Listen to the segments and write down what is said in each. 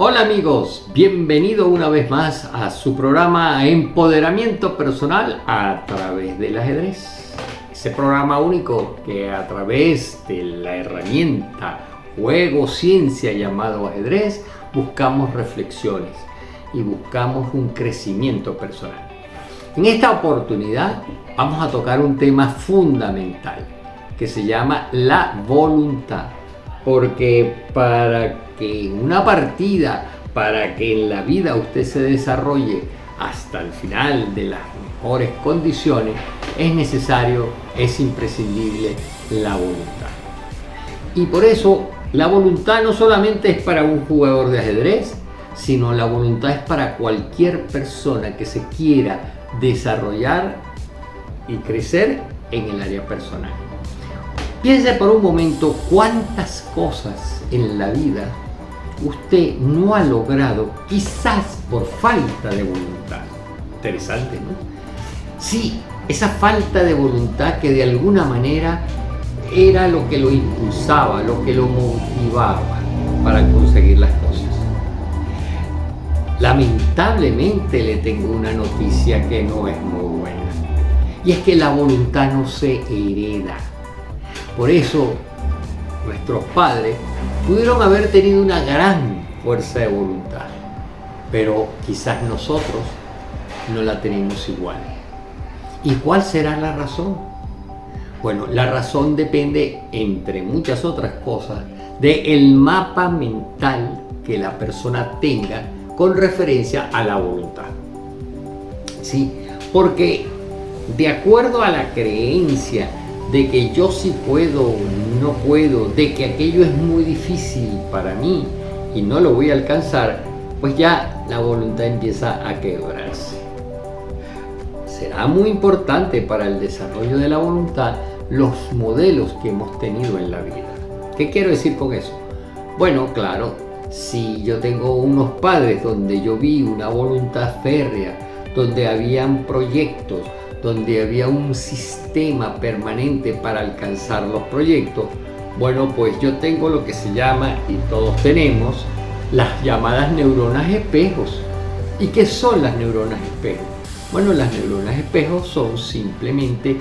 Hola amigos, bienvenido una vez más a su programa Empoderamiento Personal a través del ajedrez. Ese programa único que a través de la herramienta juego ciencia llamado ajedrez buscamos reflexiones y buscamos un crecimiento personal. En esta oportunidad vamos a tocar un tema fundamental que se llama la voluntad. Porque para que en una partida, para que en la vida usted se desarrolle hasta el final de las mejores condiciones, es necesario, es imprescindible la voluntad. Y por eso la voluntad no solamente es para un jugador de ajedrez, sino la voluntad es para cualquier persona que se quiera desarrollar y crecer en el área personal. Piense por un momento cuántas cosas en la vida usted no ha logrado, quizás por falta de voluntad. Interesante, ¿no? Sí, esa falta de voluntad que de alguna manera era lo que lo impulsaba, lo que lo motivaba para conseguir las cosas. Lamentablemente le tengo una noticia que no es muy buena. Y es que la voluntad no se hereda. Por eso nuestros padres pudieron haber tenido una gran fuerza de voluntad, pero quizás nosotros no la tenemos igual. ¿Y cuál será la razón? Bueno, la razón depende, entre muchas otras cosas, del mapa mental que la persona tenga con referencia a la voluntad. Sí, porque de acuerdo a la creencia de que yo sí puedo, no puedo, de que aquello es muy difícil para mí y no lo voy a alcanzar, pues ya la voluntad empieza a quebrarse. Será muy importante para el desarrollo de la voluntad los modelos que hemos tenido en la vida. ¿Qué quiero decir con eso? Bueno, claro, si yo tengo unos padres donde yo vi una voluntad férrea, donde habían proyectos, donde había un sistema permanente para alcanzar los proyectos, bueno, pues yo tengo lo que se llama, y todos tenemos, las llamadas neuronas espejos. ¿Y qué son las neuronas espejos? Bueno, las neuronas espejos son simplemente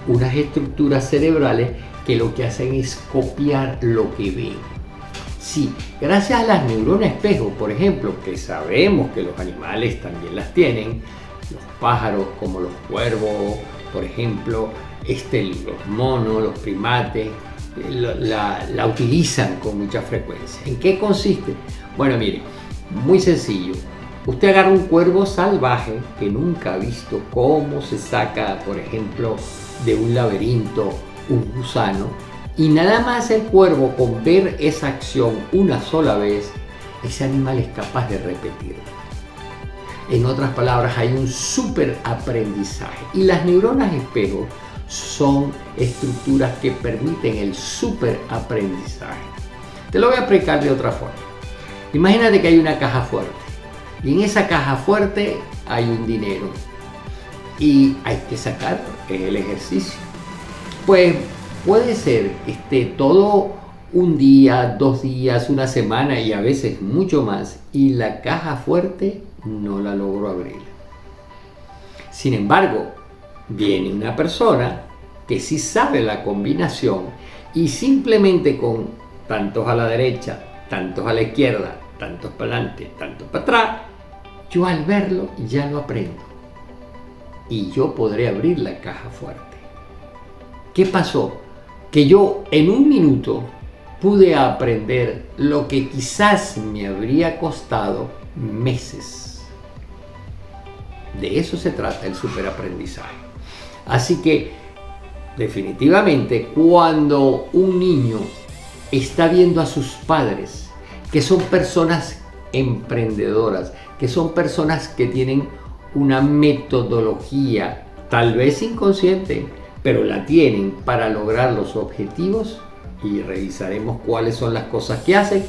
unas estructuras cerebrales que lo que hacen es copiar lo que ven. Sí, gracias a las neuronas espejos, por ejemplo, que sabemos que los animales también las tienen, los pájaros como los cuervos, por ejemplo, los monos, los primates, la utilizan con mucha frecuencia. ¿En qué consiste? Bueno, mire, muy sencillo. Usted agarra un cuervo salvaje que nunca ha visto cómo se saca, por ejemplo, de un laberinto un gusano, y nada más el cuervo con ver esa acción una sola vez, ese animal es capaz de repetirla. En otras palabras, hay un súper aprendizaje. Y las neuronas espejo son estructuras que permiten el súper aprendizaje. Te lo voy a explicar de otra forma. Imagínate que hay una caja fuerte. Y en esa caja fuerte hay un dinero. Y hay que sacarlo, es el ejercicio. Pues puede ser que esté todo un día, 2 días, una semana y a veces mucho más. Y la caja fuerte no la logro abrir. Sin embargo, viene una persona que sí sabe la combinación y simplemente con tantos a la derecha, tantos a la izquierda, tantos para adelante, tantos para atrás, yo al verlo ya lo aprendo y yo podré abrir la caja fuerte. ¿Qué pasó? Que yo en un minuto pude aprender lo que quizás me habría costado meses. De eso se trata el superaprendizaje. Así que, definitivamente, cuando un niño está viendo a sus padres, que son personas emprendedoras, que son personas que tienen una metodología, tal vez inconsciente, pero la tienen para lograr los objetivos, y revisaremos cuáles son las cosas que hacen,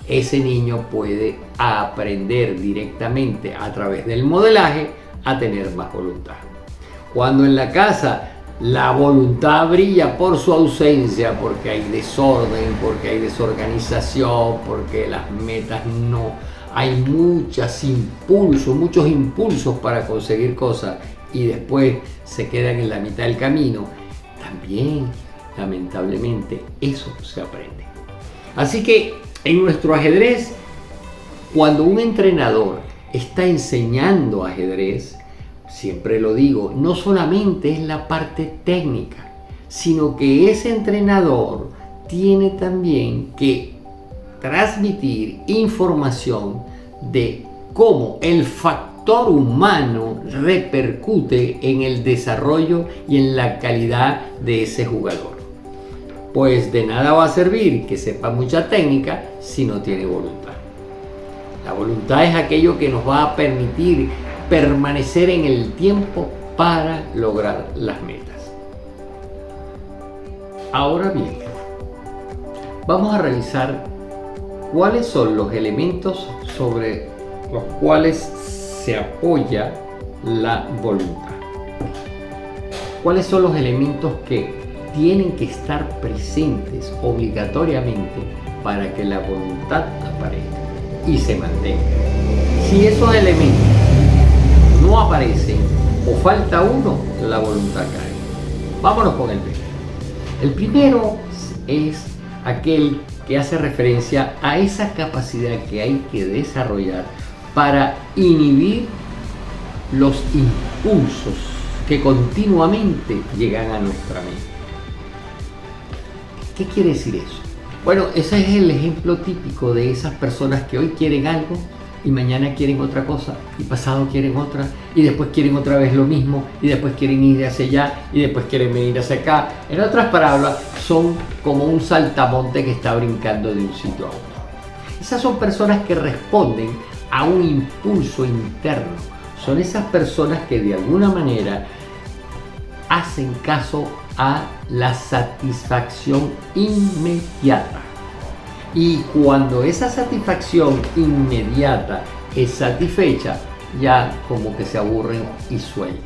ese niño puede aprender directamente a través del modelaje a tener más voluntad. Cuando en la casa la voluntad brilla por su ausencia, porque hay desorden, porque hay desorganización, porque las metas no hay muchos impulsos para conseguir cosas y después se quedan en la mitad del camino, también lamentablemente eso se aprende. Así que en nuestro ajedrez, cuando un entrenador está enseñando ajedrez, siempre lo digo, no solamente es la parte técnica, sino que ese entrenador tiene también que transmitir información de cómo el factor humano repercute en el desarrollo y en la calidad de ese jugador. Pues de nada va a servir que sepa mucha técnica si no tiene voluntad. La voluntad es aquello que nos va a permitir permanecer en el tiempo para lograr las metas. Ahora bien, vamos a revisar cuáles son los elementos sobre los cuales se apoya la voluntad. ¿Cuáles son los elementos que tienen que estar presentes obligatoriamente para que la voluntad aparezca y se mantenga? Si esos elementos no aparecen o falta uno, la voluntad cae. Vámonos con el primero. El primero es aquel que hace referencia a esa capacidad que hay que desarrollar para inhibir los impulsos que continuamente llegan a nuestra mente. ¿Qué quiere decir eso? Bueno, ese es el ejemplo típico de esas personas que hoy quieren algo y mañana quieren otra cosa y pasado quieren otra y después quieren otra vez lo mismo y después quieren ir hacia allá y después quieren venir hacia acá. En otras palabras, son como un saltamonte que está brincando de un sitio a otro. Esas son personas que responden a un impulso interno. Son esas personas que de alguna manera hacen caso a la satisfacción inmediata. Y cuando esa satisfacción inmediata es satisfecha, ya como que se aburren y sueltan.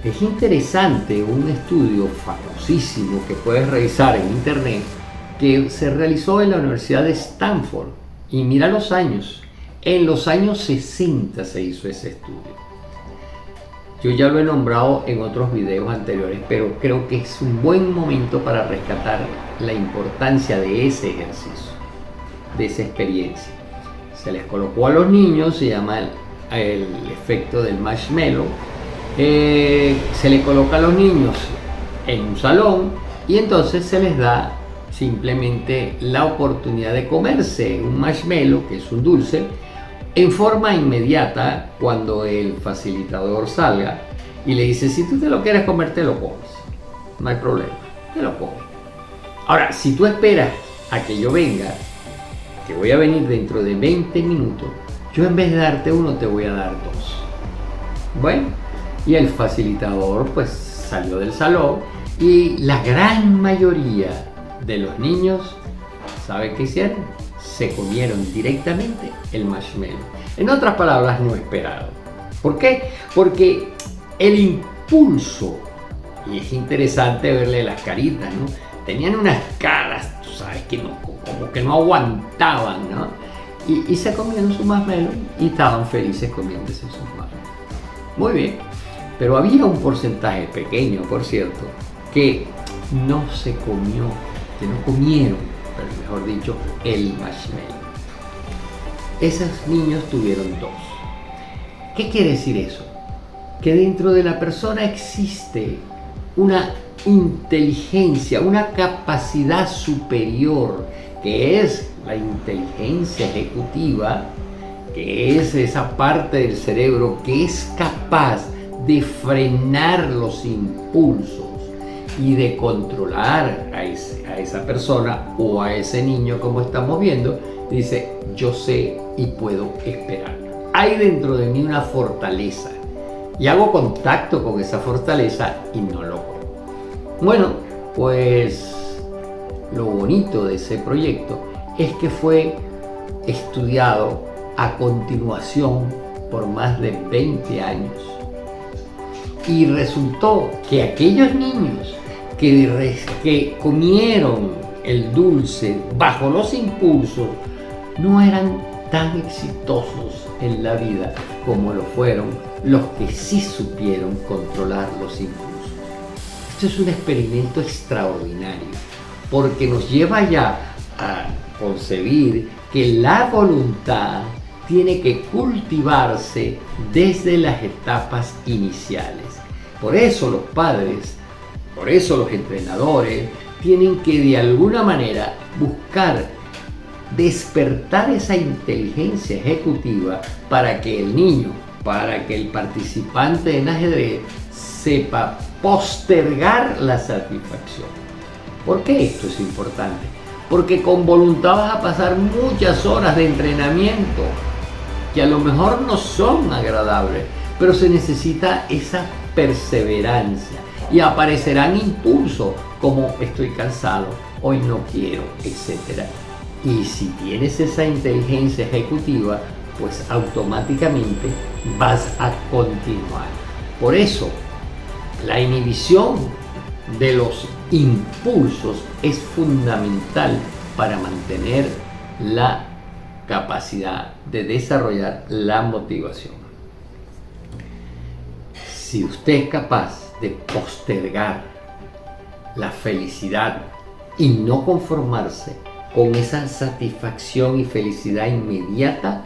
Es interesante un estudio famosísimo que puedes revisar en internet que se realizó en la Universidad de Stanford. Y mira los años. En los años 60 se hizo ese estudio. Yo ya lo he nombrado en otros videos anteriores, pero creo que es un buen momento para rescatar la importancia de ese ejercicio, de esa experiencia. Se les colocó a los niños, se llama el efecto del marshmallow. Se les coloca a los niños en un salón y entonces se les da simplemente la oportunidad de comerse un marshmallow, que es un dulce, en forma inmediata cuando el facilitador salga y le dice: si tú te lo quieres comer, te lo comes, no hay problema, te lo comes. Ahora, si tú esperas a que yo venga, que voy a venir dentro de 20 minutos, yo en vez de darte uno te voy a dar dos. Bueno, y el facilitador pues salió del salón y la gran mayoría de los niños, ¿saben qué hicieron? Se comieron directamente el marshmallow. En otras palabras, no esperado. ¿Por qué? Porque el impulso, y es interesante verle las caritas, ¿no? Tenían unas caras, tú sabes, que no, como que no aguantaban, ¿no? Y se comieron su marshmallow y estaban felices comiéndose sus marshmallows. Muy bien, pero había un porcentaje pequeño, por cierto, que no se comió, que no comieron, pero mejor dicho, el marshmallow. Esos niños tuvieron dos. ¿Qué quiere decir eso? Que dentro de la persona existe una inteligencia, una capacidad superior, que es la inteligencia ejecutiva, que es esa parte del cerebro que es capaz de frenar los impulsos y de controlar a esa persona o a ese niño, como estamos viendo. Dice: yo sé y puedo esperar. Hay dentro de mí una fortaleza y hago contacto con esa fortaleza y no lo veo. Bueno, pues lo bonito de ese proyecto es que fue estudiado a continuación por más de 20 años. Y resultó que aquellos niños que comieron el dulce bajo los impulsos no eran tan exitosos en la vida como lo fueron los que sí supieron controlar los impulsos. Esto es un experimento extraordinario porque nos lleva ya a concebir que la voluntad tiene que cultivarse desde las etapas iniciales. Por eso los padres, por eso los entrenadores tienen que de alguna manera buscar despertar esa inteligencia ejecutiva para que el niño, para que el participante en ajedrez sepa postergar la satisfacción. ¿Por qué esto es importante? Porque con voluntad vas a pasar muchas horas de entrenamiento que a lo mejor no son agradables, pero se necesita esa perseverancia y aparecerán impulsos como estoy cansado, hoy no quiero, etc. Y si tienes esa inteligencia ejecutiva, pues automáticamente vas a continuar. Por eso, la inhibición de los impulsos es fundamental para mantener la capacidad de desarrollar la motivación. Si usted es capaz de postergar la felicidad y no conformarse con esa satisfacción y felicidad inmediata,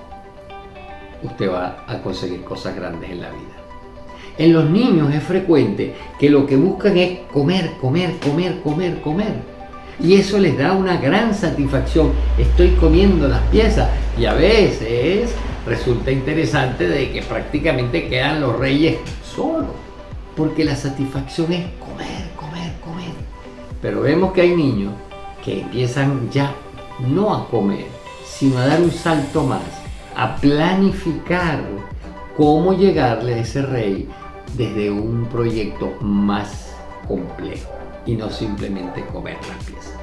usted va a conseguir cosas grandes en la vida. En los niños es frecuente que lo que buscan es comer, comer, comer, comer, comer. Y eso les da una gran satisfacción. Estoy comiendo las piezas y a veces resulta interesante de que prácticamente quedan los reyes solos, porque la satisfacción es comer, comer, comer. Pero vemos que hay niños que empiezan ya no a comer, sino a dar un salto más, a planificar cómo llegarle a ese rey desde un proyecto más complejo y no simplemente comer las piezas.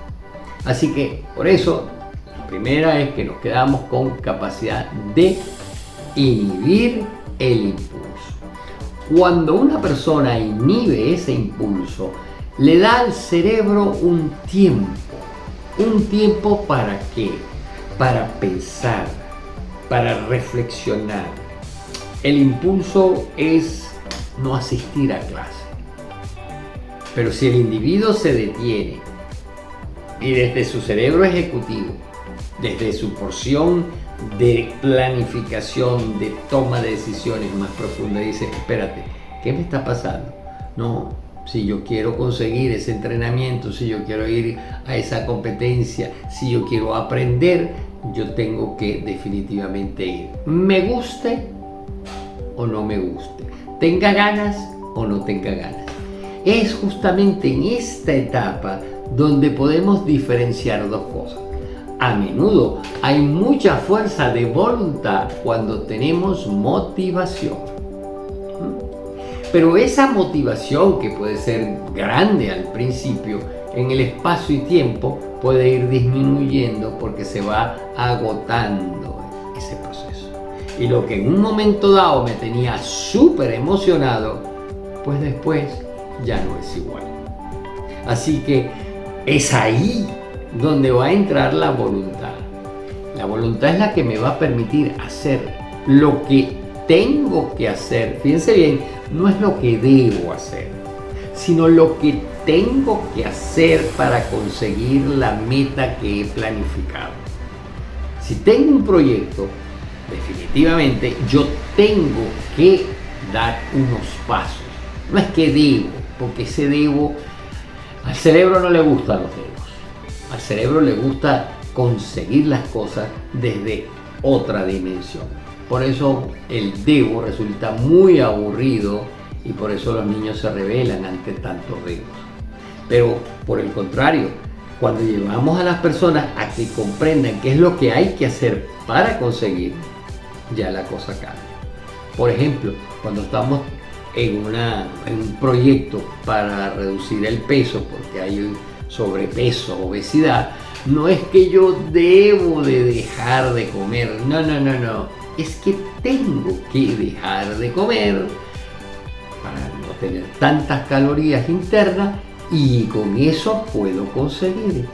Así que por eso la primera es que nos quedamos con capacidad de inhibir el impulso. Cuando una persona inhibe ese impulso, le da al cerebro un tiempo ¿para qué? Para pensar, para reflexionar. El impulso es no asistir a clase. Pero si el individuo se detiene y desde su cerebro ejecutivo, desde su porción de planificación, de toma de decisiones más profunda, dice, espérate, ¿qué me está pasando? No, si yo quiero conseguir ese entrenamiento, si yo quiero ir a esa competencia, si yo quiero aprender, yo tengo que definitivamente ir. Me guste o no me guste, tenga ganas o no tenga ganas. Es justamente en esta etapa donde podemos diferenciar dos cosas. A menudo hay mucha fuerza de voluntad cuando tenemos motivación. Pero esa motivación, que puede ser grande al principio, en el espacio y tiempo puede ir disminuyendo porque se va agotando ese proceso. Y lo que en un momento dado me tenía súper emocionado, pues después ya no es igual. Así que es ahí donde va a entrar la voluntad. La voluntad es la que me va a permitir hacer lo que tengo que hacer. Fíjense bien, no es lo que debo hacer, sino lo que tengo que hacer para conseguir la meta que he planificado. Si tengo un proyecto, definitivamente yo tengo que dar unos pasos. No es que debo, porque ese debo, al cerebro no le gustan los debos. Al cerebro le gusta conseguir las cosas desde otra dimensión. Por eso el debo resulta muy aburrido y por eso los niños se rebelan ante tantos debos. Pero por el contrario, cuando llevamos a las personas a que comprendan qué es lo que hay que hacer para conseguir, ya la cosa cambia. Por ejemplo, cuando estamos en un proyecto para reducir el peso, porque hay un sobrepeso, obesidad, no es que yo debo de dejar de comer, no, es que tengo que dejar de comer para no tener tantas calorías internas y con eso puedo conseguir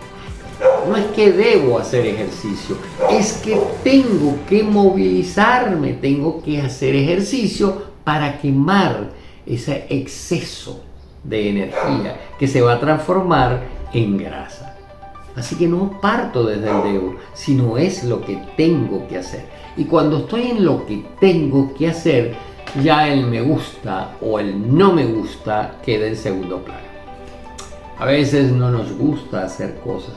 no es que debo hacer ejercicio, es que tengo que movilizarme, tengo que hacer ejercicio para quemar ese exceso de energía que se va a transformar en grasa. Así que no parto desde el debo, sino es lo que tengo que hacer. Y cuando estoy en lo que tengo que hacer, ya el me gusta o el no me gusta queda en segundo plano. A veces no nos gusta hacer cosas,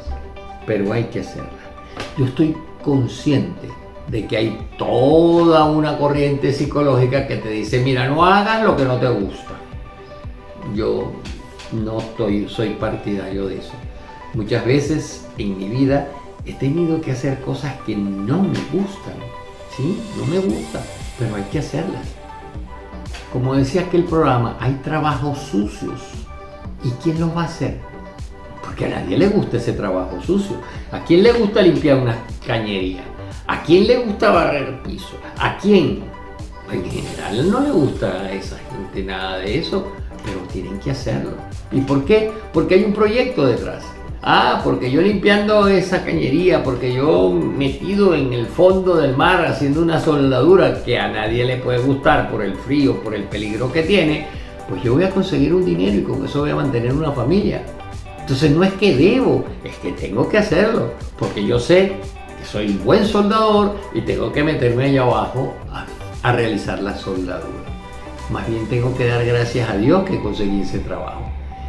pero hay que hacerlas. Yo estoy consciente de que hay toda una corriente psicológica que te dice, mira, no hagas lo que no te gusta. Yo no soy partidario de eso. Muchas veces en mi vida he tenido que hacer cosas que no me gustan, ¿sí? No me gustan, pero hay que hacerlas. Como decía aquel programa, hay trabajos sucios. ¿Y quién los va a hacer? Porque a nadie le gusta ese trabajo sucio. ¿A quién le gusta limpiar una cañería? ¿A quién le gusta barrer el piso? ¿A quién? En general no le gusta a esa gente nada de eso, pero tienen que hacerlo. ¿Y por qué? Porque hay un proyecto detrás. Porque yo limpiando esa cañería, porque yo metido en el fondo del mar haciendo una soldadura que a nadie le puede gustar por el frío, por el peligro que tiene, pues yo voy a conseguir un dinero y con eso voy a mantener una familia. Entonces no es que debo, es que tengo que hacerlo, porque yo sé que soy un buen soldador y tengo que meterme allá abajo a realizar la soldadura. Más bien tengo que dar gracias a Dios que conseguí ese trabajo.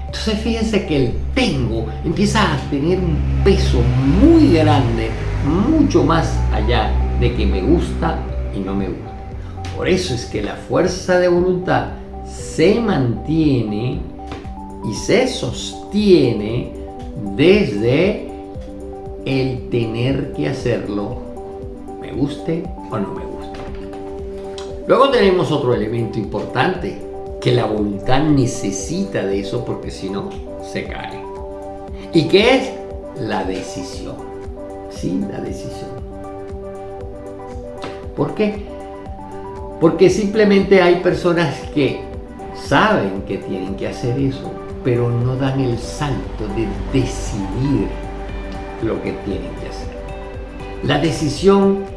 Entonces fíjense que el tengo empieza a tener un peso muy grande, mucho más allá de que me gusta y no me gusta. Por eso es que la fuerza de voluntad se mantiene y se sostiene desde el tener que hacerlo, me guste o no me guste. Luego tenemos otro elemento importante, que la voluntad necesita de eso porque si no, se cae. ¿Y qué es? La decisión. Sí, la decisión. ¿Por qué? Porque simplemente hay personas que saben que tienen que hacer eso, pero no dan el salto de decidir lo que tienen que hacer. La decisión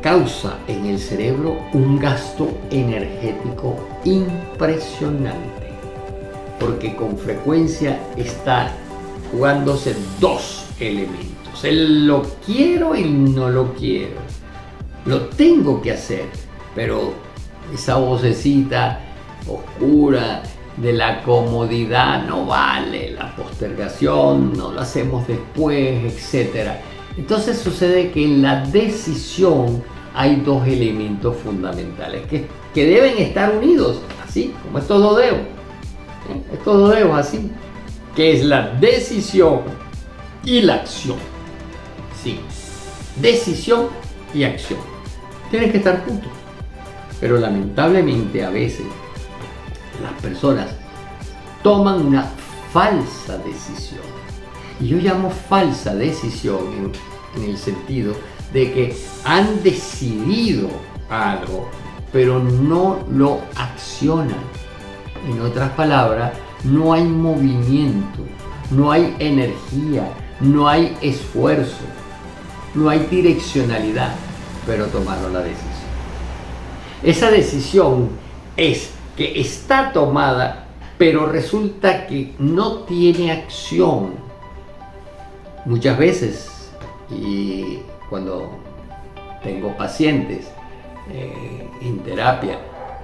causa en el cerebro un gasto energético impresionante, porque con frecuencia está jugándose dos elementos. El lo quiero y no lo quiero. Lo tengo que hacer, pero esa vocecita oscura de la comodidad no vale, la postergación, no lo hacemos después, etc. Entonces sucede que en la decisión hay dos elementos fundamentales que deben estar unidos, así como estos dos dedos. Estos dos dedos así, que es la decisión y la acción. Sí, decisión y acción. Tienen que estar juntos. Pero lamentablemente a veces las personas toman una falsa decisión. Y yo llamo falsa decisión en el sentido de que han decidido algo, pero no lo accionan. En otras palabras, no hay movimiento, no hay energía, no hay esfuerzo, no hay direccionalidad, pero tomaron la decisión. Esa decisión es que está tomada, pero resulta que no tiene acción. Muchas veces, y cuando tengo pacientes en terapia,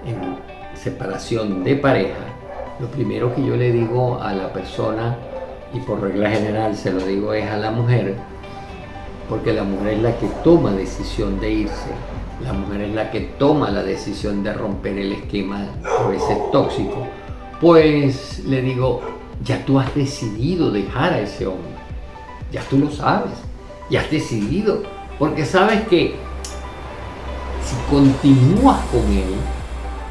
en separación de pareja, lo primero que yo le digo a la persona, y por regla general se lo digo es a la mujer, porque la mujer es la que toma decisión de irse, la mujer es la que toma la decisión de romper el esquema a veces tóxico, pues le digo, ya tú has decidido dejar a ese hombre, ya tú lo sabes, ya has decidido, porque sabes que si continúas con él,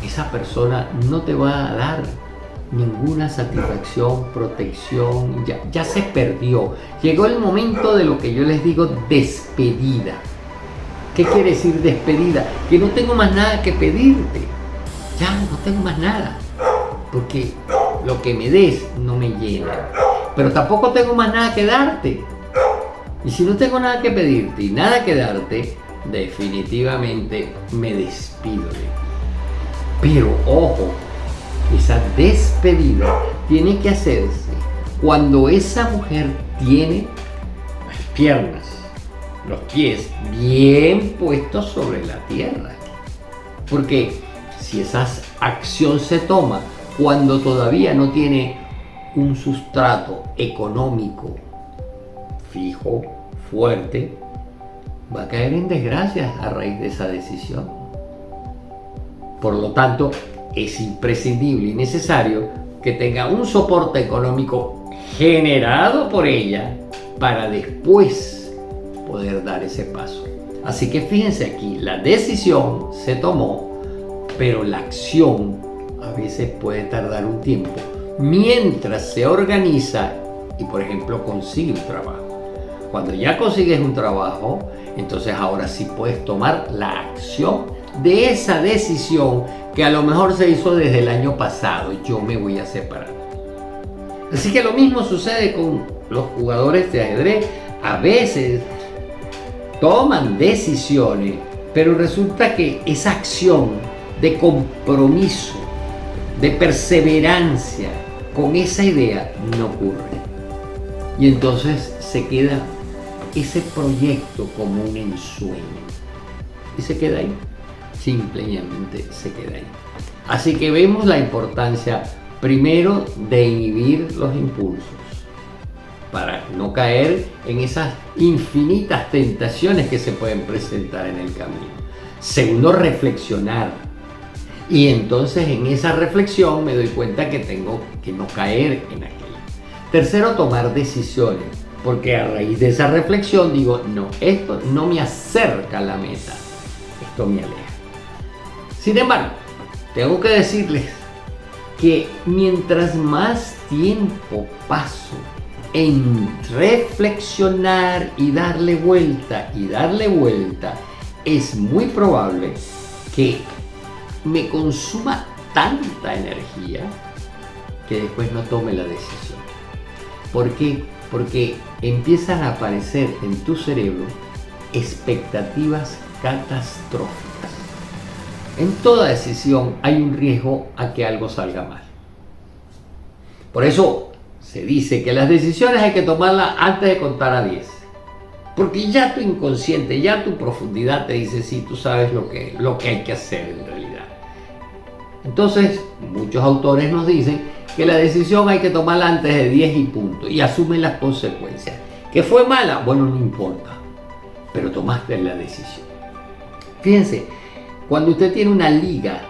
esa persona no te va a dar ninguna satisfacción, protección, ya se perdió. Llegó el momento de lo que yo les digo despedida. ¿Qué quiere decir despedida? Que no tengo más nada que pedirte. Ya no tengo más nada. Porque lo que me des no me llena. pero tampoco tengo más nada que darte. Y si no tengo nada que pedirte y nada que darte, definitivamente me despido de ti. Pero ojo, esa despedida tiene que hacerse cuando esa mujer tiene las piernas, los pies bien puestos sobre la tierra. Porque si esa acción se toma cuando todavía no tiene un sustrato económico fijo, fuerte, va a caer en desgracias a raíz de esa decisión. Por lo tanto, es imprescindible y necesario que tenga un soporte económico generado por ella para después poder dar ese paso. Así que fíjense aquí, la decisión se tomó, pero la acción a veces puede tardar un tiempo mientras se organiza y, por ejemplo, consigue un trabajo. Cuando ya consigues un trabajo, entonces ahora sí puedes tomar la acción de esa decisión que a lo mejor se hizo desde el año pasado. Yo me voy a separar. Así que lo mismo sucede con los jugadores de ajedrez. A veces toman decisiones, pero resulta que esa acción de compromiso, de perseverancia con esa idea no ocurre. Y entonces se queda ese proyecto como un ensueño. Y se queda ahí. Simplemente se queda ahí. Así que vemos la importancia primero de inhibir los impulsos para no caer en esas infinitas tentaciones que se pueden presentar en el camino. Segundo, reflexionar. Y entonces en esa reflexión me doy cuenta que tengo que no caer en aquello. Tercero, tomar decisiones, porque a raíz de esa reflexión digo, no, esto no me acerca a la meta, esto me aleja. Sin embargo, tengo que decirles que mientras más tiempo paso en reflexionar y darle vuelta, es muy probable que me consuma tanta energía que después no tome la decisión. ¿Por qué? Porque empiezan a aparecer en tu cerebro expectativas catastróficas. En toda decisión hay un riesgo a que algo salga mal. Por eso se dice que las decisiones hay que tomarlas antes de contar a 10. Porque ya tu inconsciente, ya tu profundidad te dice si tú sabes lo que hay que hacer en realidad. Entonces, muchos autores nos dicen que la decisión hay que tomarla antes de 10 y punto. Y asumen las consecuencias. ¿Que fue mala? Bueno, no importa. Pero tomaste la decisión. Fíjense, cuando usted tiene una liga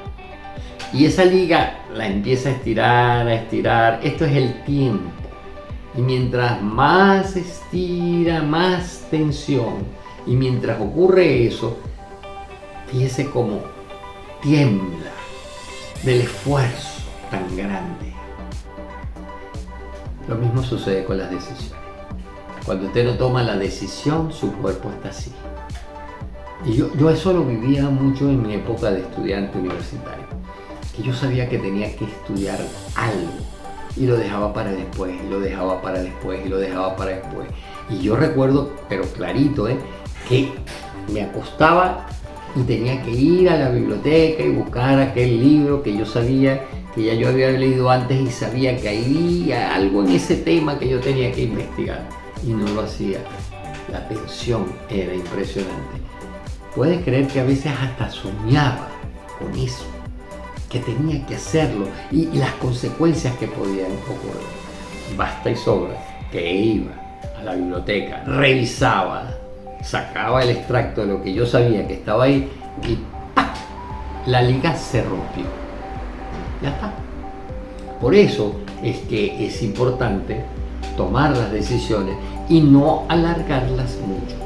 y esa liga la empieza a estirar, esto es el tiempo. Y mientras más estira, más tensión. Y mientras ocurre eso, fíjese cómo tiembla del esfuerzo tan grande. Lo mismo sucede con las decisiones. Cuando usted no toma la decisión, su cuerpo está así. Y yo eso lo vivía mucho en mi época de estudiante universitario. Que yo sabía que tenía que estudiar algo. Y lo dejaba para después, y lo dejaba para después, y lo dejaba para después. Y yo recuerdo, pero clarito, que me acostaba y tenía que ir a la biblioteca y buscar aquel libro que yo sabía que ya yo había leído antes y sabía que había algo en ese tema que yo tenía que investigar. Y no lo hacía. La tensión era impresionante. Puedes creer que a veces hasta soñaba con eso, que tenía que hacerlo y las consecuencias que podían ocurrir. Basta y sobra que iba a la biblioteca, revisaba, sacaba el extracto de lo que yo sabía que estaba ahí y ¡pac! La liga se rompió. Ya está. Por eso es que es importante tomar las decisiones y no alargarlas mucho.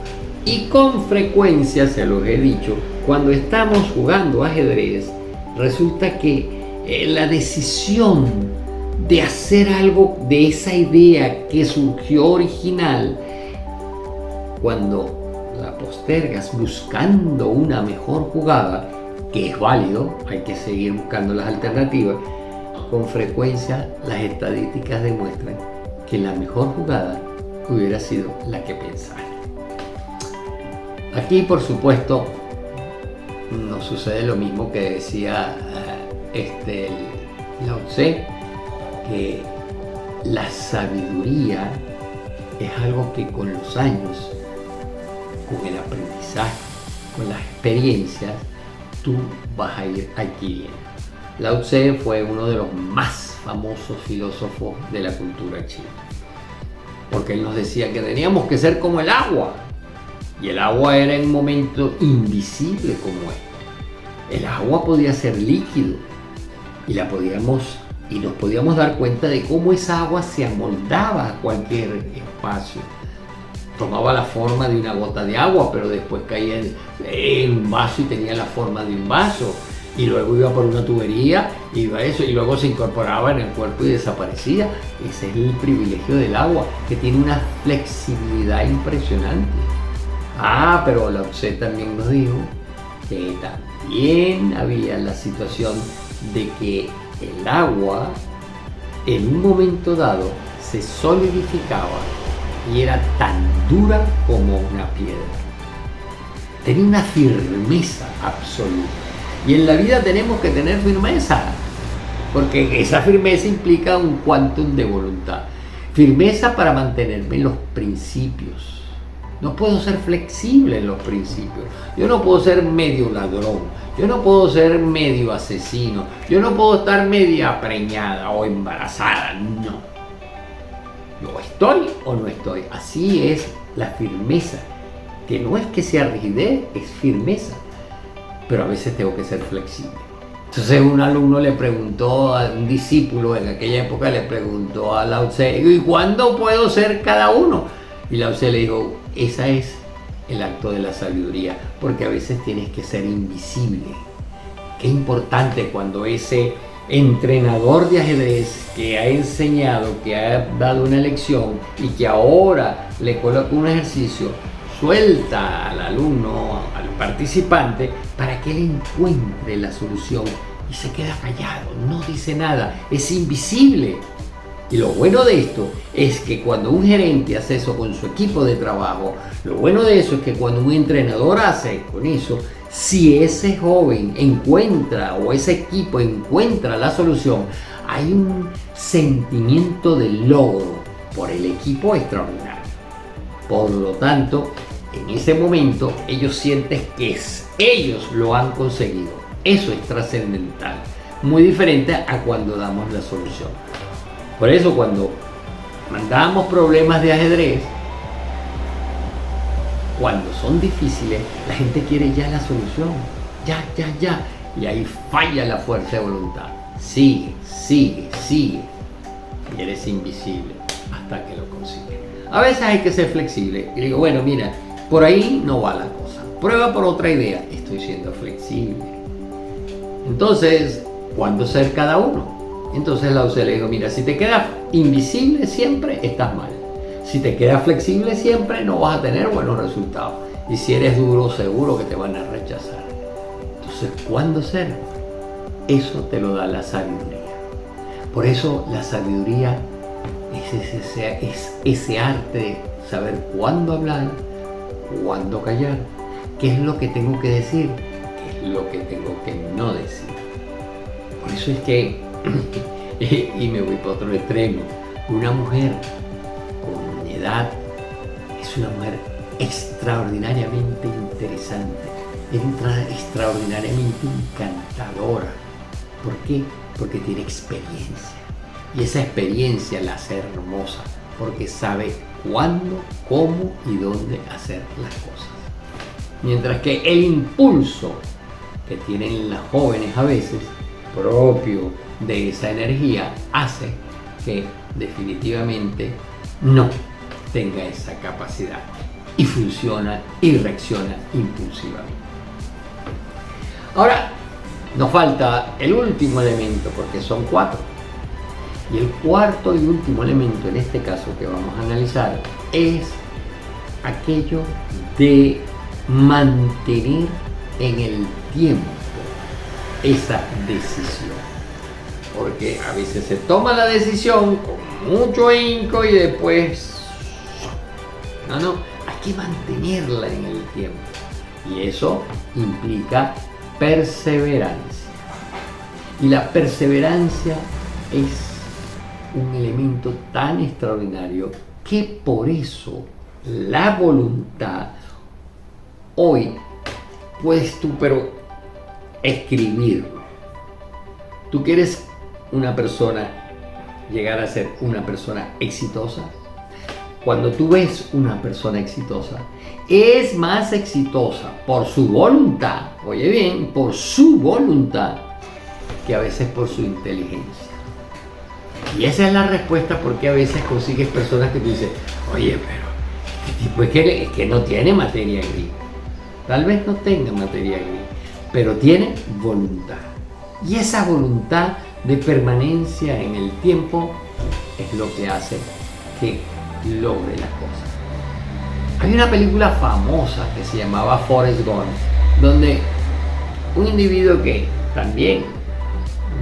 Y con frecuencia, se los he dicho, cuando estamos jugando ajedrez, resulta que la decisión de hacer algo de esa idea que surgió original, cuando la postergas buscando una mejor jugada, que es válido, hay que seguir buscando las alternativas, con frecuencia las estadísticas demuestran que la mejor jugada hubiera sido la que pensaste. Aquí, por supuesto, no sucede lo mismo que decía Lao Tse, que la sabiduría es algo que con los años, con el aprendizaje, con las experiencias, tú vas a ir adquiriendo. Lao Tse fue uno de los más famosos filósofos de la cultura china, porque él nos decía que teníamos que ser como el agua, y el agua era en un momento invisible como este. El agua podía ser líquido y nos podíamos dar cuenta de cómo esa agua se amoldaba a cualquier espacio. Tomaba la forma de una gota de agua, pero después caía en un vaso y tenía la forma de un vaso. Y luego iba por una tubería, iba eso, y luego se incorporaba en el cuerpo y desaparecía. Ese es el privilegio del agua, que tiene una flexibilidad impresionante. Pero Lao Tse también nos dijo que también había la situación de que el agua en un momento dado se solidificaba y era tan dura como una piedra. Tenía una firmeza absoluta. Y en la vida tenemos que tener firmeza, porque esa firmeza implica un quantum de voluntad. Firmeza para mantenerme en los principios. No puedo ser flexible en los principios. Yo no puedo ser medio ladrón. Yo no puedo ser medio asesino. Yo no puedo estar media preñada o embarazada. No. Yo estoy o no estoy. Así es la firmeza. Que no es que sea rigidez, es firmeza. Pero a veces tengo que ser flexible. Entonces un alumno le preguntó a un discípulo en aquella época, le preguntó a Lao Tse, ¿y cuándo puedo ser cada uno? Y Lao Tse le dijo, esa es el acto de la sabiduría, porque a veces tienes que ser invisible. Qué importante cuando ese entrenador de ajedrez que ha enseñado, que ha dado una lección y que ahora le coloca un ejercicio, suelta al alumno, al participante, para que él encuentre la solución y se queda callado, no dice nada, es invisible. Y lo bueno de esto es que cuando un gerente hace eso con su equipo de trabajo, lo bueno de eso es que cuando un entrenador hace con eso, si ese joven encuentra o ese equipo encuentra la solución, hay un sentimiento de logro por el equipo extraordinario. Por lo tanto, en ese momento ellos sienten que ellos lo han conseguido. Eso es trascendental, muy diferente a cuando damos la solución. Por eso cuando mandamos problemas de ajedrez, cuando son difíciles, la gente quiere ya la solución, ya. Y ahí falla la fuerza de voluntad. Sigue. Y eres invisible hasta que lo consigues. A veces hay que ser flexible. Y digo, bueno, mira, por ahí no va la cosa. Prueba por otra idea. Estoy siendo flexible. Entonces, ¿cuándo ser cada uno? Entonces Lao Tse le dijo, mira, si te quedas invisible siempre, estás mal. Si te quedas flexible siempre, no vas a tener buenos resultados. Y si eres duro, seguro que te van a rechazar. Entonces, ¿cuándo ser? Eso te lo da la sabiduría. Por eso la sabiduría es ese arte de saber cuándo hablar, cuándo callar, qué es lo que tengo que decir, qué es lo que tengo que no decir. Por eso es que, y me voy para otro extremo, una mujer con edad es una mujer extraordinariamente interesante, extraordinariamente encantadora. ¿Por qué? Porque tiene experiencia. Y esa experiencia la hace hermosa, porque sabe cuándo, cómo y dónde hacer las cosas. Mientras que el impulso que tienen las jóvenes a veces, propio de esa energía, hace que definitivamente no tenga esa capacidad y funciona y reacciona impulsivamente. Ahora nos falta el último elemento, porque son 4. Y el cuarto y último elemento en este caso que vamos a analizar es aquello de mantener en el tiempo esa decisión. porque a veces se toma la decisión con mucho ahínco y después no, hay que mantenerla en el tiempo. Y eso implica perseverancia. Y la perseverancia es un elemento tan extraordinario que por eso la voluntad, hoy puedes tú, pero escribirlo. ¿Tú quieres llegar a ser una persona exitosa? Cuando tú ves una persona exitosa, es más exitosa por su voluntad, oye bien, por su voluntad, que a veces por su inteligencia. Y esa es la respuesta porque a veces consigues personas que te dicen, oye, pero este tipo es que no tiene materia gris. Tal vez no tenga materia gris, pero tiene voluntad. Y esa voluntad de permanencia en el tiempo es lo que hace que logre las cosas. Hay una película famosa que se llamaba Forrest Gump, donde un individuo que también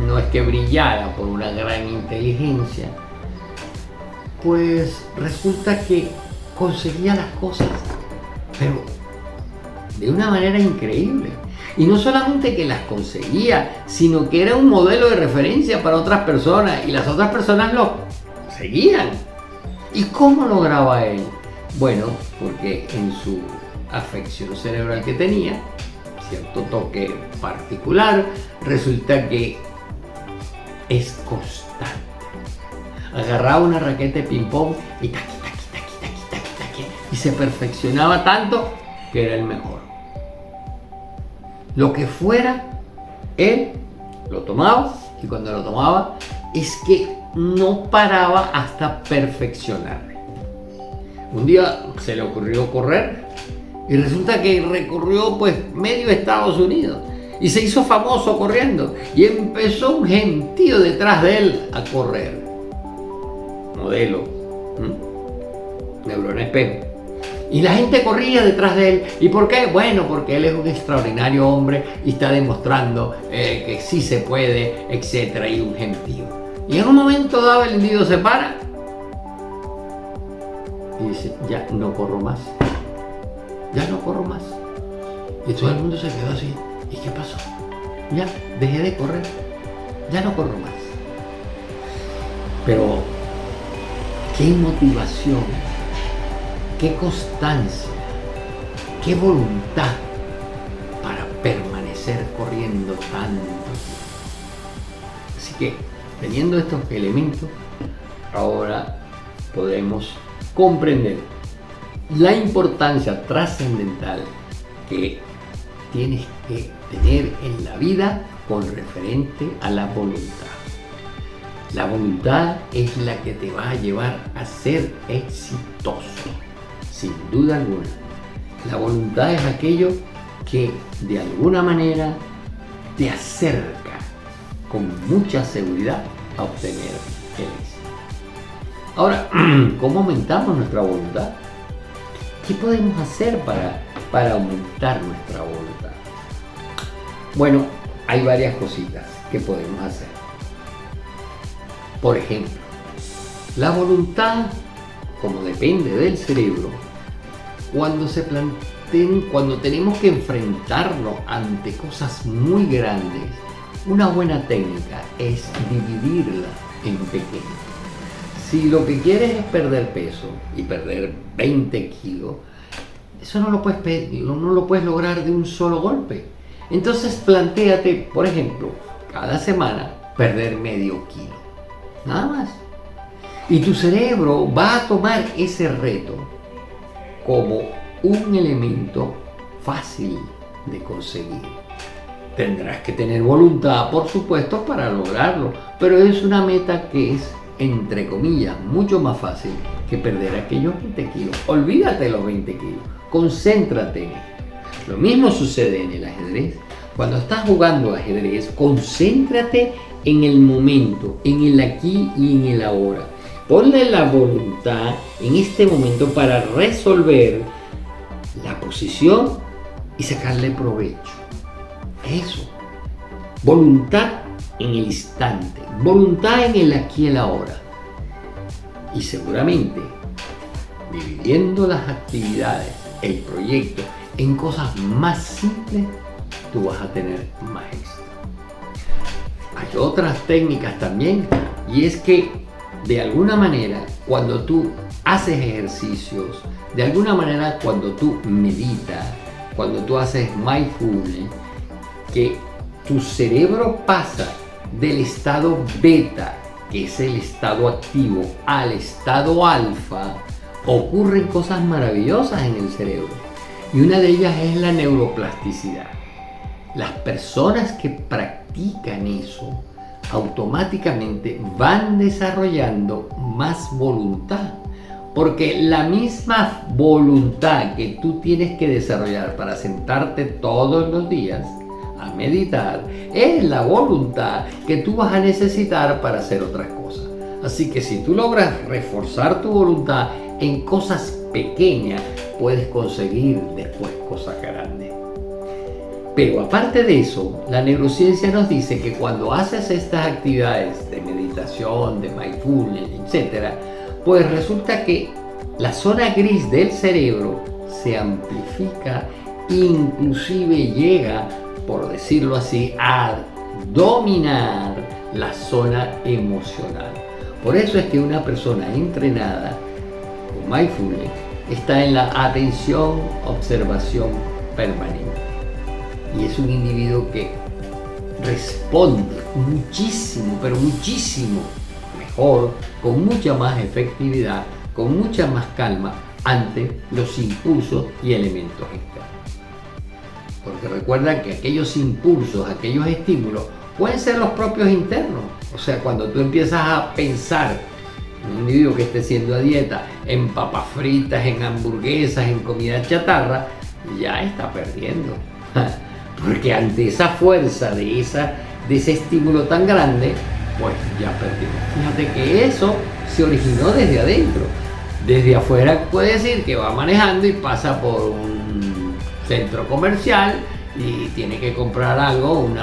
no es que brillara por una gran inteligencia, pues resulta que conseguía las cosas, pero de una manera increíble. Y no solamente que las conseguía, sino que era un modelo de referencia para otras personas y las otras personas lo seguían. ¿Y cómo lograba él? Bueno, porque en su afección cerebral que tenía, cierto toque particular, resulta que es constante. Agarraba una raqueta de ping-pong y taqui, y se perfeccionaba tanto que era el mejor. Lo que fuera, él lo tomaba, y cuando lo tomaba es que no paraba hasta perfeccionar. Un día se le ocurrió correr y resulta que recorrió pues medio Estados Unidos y se hizo famoso corriendo y empezó un gentío detrás de él a correr. Modelo, neurona espejo. Y la gente corría detrás de él. ¿Y por qué? Bueno, porque él es un extraordinario hombre y está demostrando que sí se puede, etcétera, y un gentío. Y en un momento dado el individuo se para y dice, ya no corro más. Ya no corro más. Y todo el mundo se quedó así. ¿Y qué pasó? Ya, dejé de correr. Ya no corro más. Pero, qué motivación, qué constancia, qué voluntad para permanecer corriendo tanto tiempo. Así que, teniendo estos elementos, ahora podemos comprender la importancia trascendental que tienes que tener en la vida con referente a la voluntad. La voluntad es la que te va a llevar a ser exitoso, sin duda alguna. La voluntad es aquello que de alguna manera te acerca con mucha seguridad a obtener el éxito. Ahora, ¿cómo aumentamos nuestra voluntad? ¿Qué podemos hacer para aumentar nuestra voluntad? Bueno, hay varias cositas que podemos hacer. Por ejemplo, la voluntad, como depende del cerebro, cuando tenemos que enfrentarnos ante cosas muy grandes, una buena técnica es dividirla en pequeños. Si lo que quieres es perder peso y perder 20 kilos, eso no lo puedes lograr de un solo golpe. Entonces plantéate, por ejemplo, cada semana perder medio kilo. Nada más. Y tu cerebro va a tomar ese reto como un elemento fácil de conseguir. Tendrás que tener voluntad, por supuesto, para lograrlo, pero es una meta que es, entre comillas, mucho más fácil que perder aquellos 20 kilos. Olvídate de los 20 kilos, concéntrate en esto. Lo mismo sucede en el ajedrez. Cuando estás jugando ajedrez, concéntrate en el momento, en el aquí y en el ahora. Ponle la voluntad en este momento para resolver la posición y sacarle provecho. Eso. Voluntad en el instante, voluntad en el aquí y el ahora. Y seguramente, dividiendo las actividades, el proyecto, en cosas más simples, tú vas a tener más éxito. Hay otras técnicas también, y es que de alguna manera cuando tú haces ejercicios, de alguna manera cuando tú meditas, cuando tú haces mindfulness, que tu cerebro pasa del estado beta, que es el estado activo, al estado alfa, ocurren cosas maravillosas en el cerebro. Y una de ellas es la neuroplasticidad. Las personas que practican eso automáticamente van desarrollando más voluntad, porque la misma voluntad que tú tienes que desarrollar para sentarte todos los días a meditar es la voluntad que tú vas a necesitar para hacer otras cosas. Así que si tú logras reforzar tu voluntad en cosas pequeñas, puedes conseguir después cosas grandes. Pero aparte de eso, la neurociencia nos dice que cuando haces estas actividades de meditación, de mindfulness, etc., pues resulta que la zona gris del cerebro se amplifica, inclusive llega, por decirlo así, a dominar la zona emocional. Por eso es que una persona entrenada con mindfulness está en la atención, observación permanente. Y es un individuo que responde muchísimo, pero muchísimo mejor, con mucha más efectividad, con mucha más calma ante los impulsos y elementos externos. Porque recuerda que aquellos impulsos, aquellos estímulos, pueden ser los propios internos. O sea, cuando tú empiezas a pensar en un individuo que esté siendo a dieta, en papas fritas, en hamburguesas, en comida chatarra, ya está perdiendo. Porque ante esa fuerza de ese estímulo tan grande, pues ya perdimos. Fíjate que eso se originó desde adentro. Desde afuera puede decir que va manejando y pasa por un centro comercial y tiene que comprar algo, un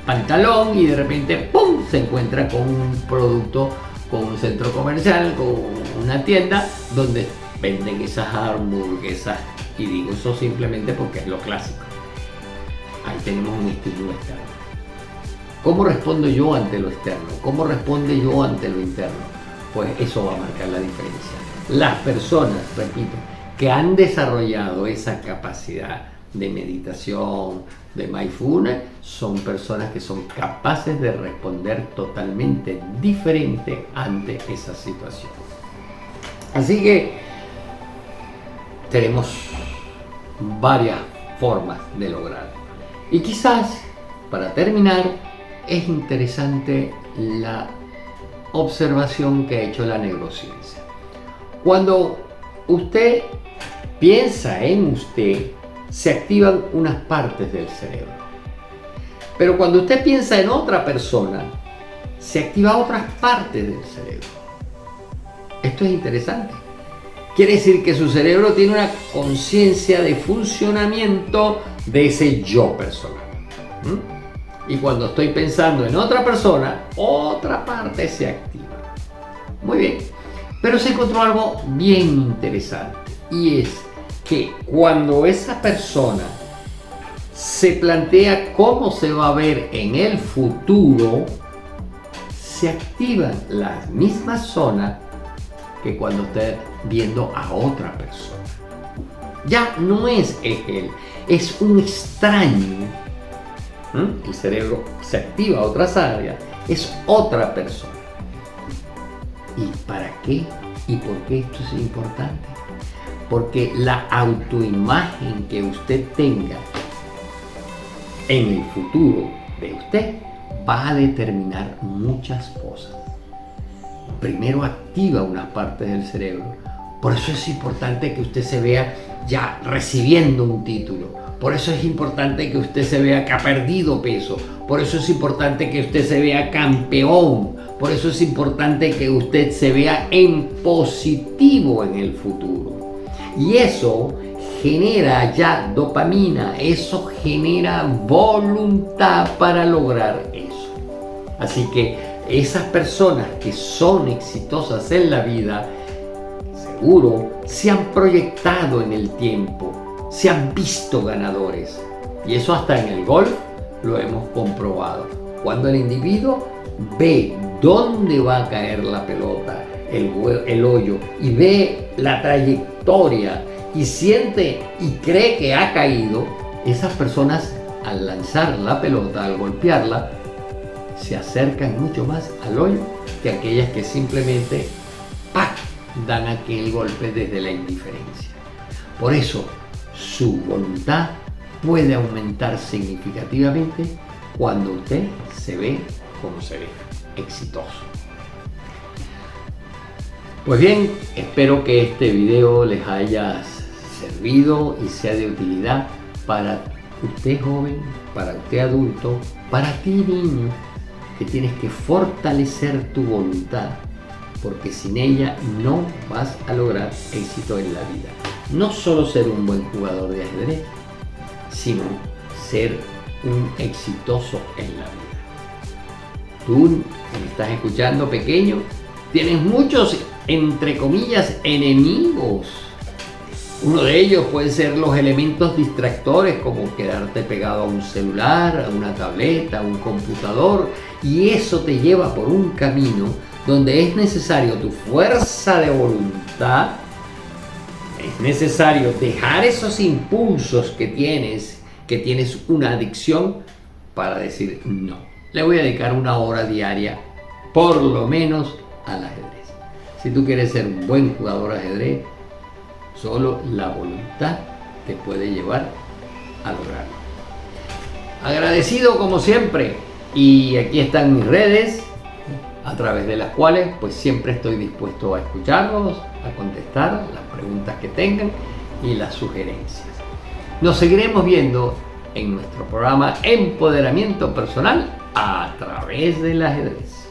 pantalón, y de repente ¡pum!, se encuentra con un producto, con un centro comercial, con una tienda donde venden esas hamburguesas. Y digo eso simplemente porque es lo clásico. Ahí tenemos un estímulo externo. ¿Cómo respondo yo ante lo externo? ¿Cómo responde yo ante lo interno? Pues eso va a marcar la diferencia. Las personas, repito, que han desarrollado esa capacidad de meditación, de mindfulness, son personas que son capaces de responder totalmente diferente ante esa situación. Así que tenemos varias formas de lograrlo. Y quizás, para terminar, es interesante la observación que ha hecho la neurociencia. Cuando usted piensa en usted, se activan unas partes del cerebro. Pero cuando usted piensa en otra persona, se activan otras partes del cerebro. Esto es interesante. Quiere decir que su cerebro tiene una conciencia de funcionamiento de ese yo personal. Y cuando estoy pensando en otra persona, otra parte se activa. Muy bien. Pero se encontró algo bien interesante. Y es que cuando esa persona se plantea cómo se va a ver en el futuro, se activan las mismas zonas que cuando esté viendo a otra persona. Ya no es él, es un extraño. El cerebro se activa a otras áreas, es otra persona. ¿Y para qué? ¿Y por qué esto es importante? Porque la autoimagen que usted tenga en el futuro de usted va a determinar muchas cosas. Primero activa una parte del cerebro. Por eso es importante que usted se vea ya recibiendo un título. Por eso es importante que usted se vea que ha perdido peso. Por eso es importante que usted se vea campeón. Por eso es importante que usted se vea en positivo en el futuro. Y eso genera ya dopamina. Eso genera voluntad para lograr eso. Así que esas personas que son exitosas en la vida, seguro se han proyectado en el tiempo, se han visto ganadores. Y eso hasta en el golf lo hemos comprobado. Cuando el individuo ve dónde va a caer la pelota, el hoyo, y ve la trayectoria y siente y cree que ha caído, esas personas al lanzar la pelota, al golpearla, se acercan mucho más al hoyo que aquellas que simplemente ¡pac!, dan aquel golpe desde la indiferencia. Por eso su voluntad puede aumentar significativamente cuando usted se ve como se ve, exitoso. Pues bien, espero que este video les haya servido y sea de utilidad para usted joven, para usted adulto, para ti niño, que tienes que fortalecer tu voluntad, porque sin ella no vas a lograr éxito en la vida. No solo ser un buen jugador de ajedrez, sino ser un exitoso en la vida. Tú que me estás escuchando, pequeño, tienes muchos, entre comillas, enemigos. Uno de ellos puede ser los elementos distractores, como quedarte pegado a un celular, a una tableta, a un computador, y eso te lleva por un camino donde es necesario tu fuerza de voluntad, es necesario dejar esos impulsos que tienes una adicción, para decir no. Le voy a dedicar 1 hora diaria, por lo menos, al ajedrez. Si tú quieres ser un buen jugador de ajedrez, solo la voluntad te puede llevar a lograrlo. Agradecido como siempre, y aquí están mis redes, a través de las cuales pues siempre estoy dispuesto a escucharlos, a contestar las preguntas que tengan y las sugerencias. Nos seguiremos viendo en nuestro programa Empoderamiento Personal a través del ajedrez.